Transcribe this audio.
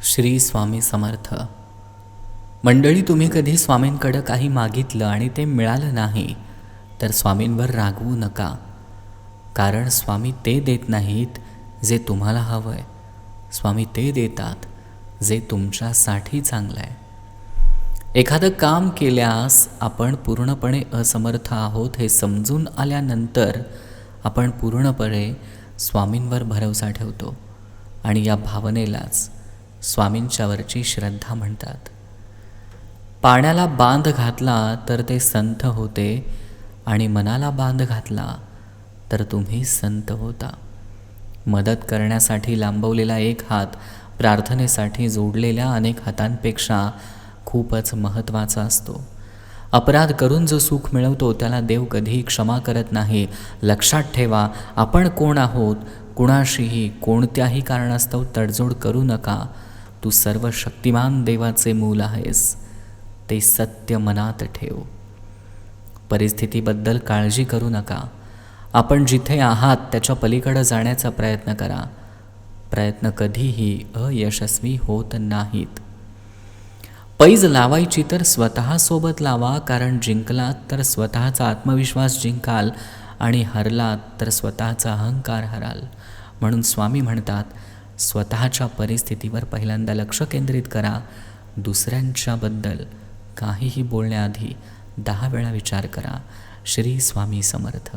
श्री स्वामी समर्थ. मंडळी, तुम्ही कधी स्वामींकडं काही मागितलं आणि ते मिळालं नाही तर स्वामींवर रागवू नका. कारण स्वामी ते देत नाहीत जे तुम्हाला हवं आहे. स्वामी ते देतात जे तुमच्यासाठी चांगलं आहे. एखादं काम केल्यास आपण पूर्णपणे असमर्थ आहोत हे समजून आल्यानंतर आपण पूर्णपणे स्वामींवर भरवसा ठेवतो आणि या भावनेलाच स्वामींच्यावरची श्रद्धा म्हणतात. पाण्याला बांध घातला तर ते संथ होते आणि मनाला बांध घातला तर तुम्ही संत होता. मदत करण्यासाठी लांबवलेला एक हात प्रार्थनेसाठी जोडलेल्या अनेक हातांपेक्षा खूपच महत्त्वाचा असतो. अपराध करून जो सुख मिळवतो त्याला देव कधीही क्षमा करत नाही. लक्षात ठेवा, आपण कोण आहोत. कुणाशीही कोणत्याही कारणास्तव तडजोड करू नका. तू सर्व शक्तिमान देवाचे मूल आहेस. ते सत्य मनात ठेव. परिस्थितीबद्दल काळजी करू नका. आपण जिथे आहात त्याच्या पलीकडे जाण्याचा प्रयत्न करा. प्रयत्न कधीही अयशस्वी होत नाहीत. पैज लावायची तर स्वतःसोबत लावा, कारण जिंकलात तर स्वतःचा आत्मविश्वास जिंकाल आणि हरलात तर स्वतःचा अहंकार हराल. म्हणून स्वामी म्हणतात, स्वतःच्या परिस्थितीवर पहिल्यांदा लक्ष केंद्रित करा. दुसऱ्यांच्याबद्दल काहीही बोलण्याआधी 10 वेळा विचार करा. श्री स्वामी समर्थ.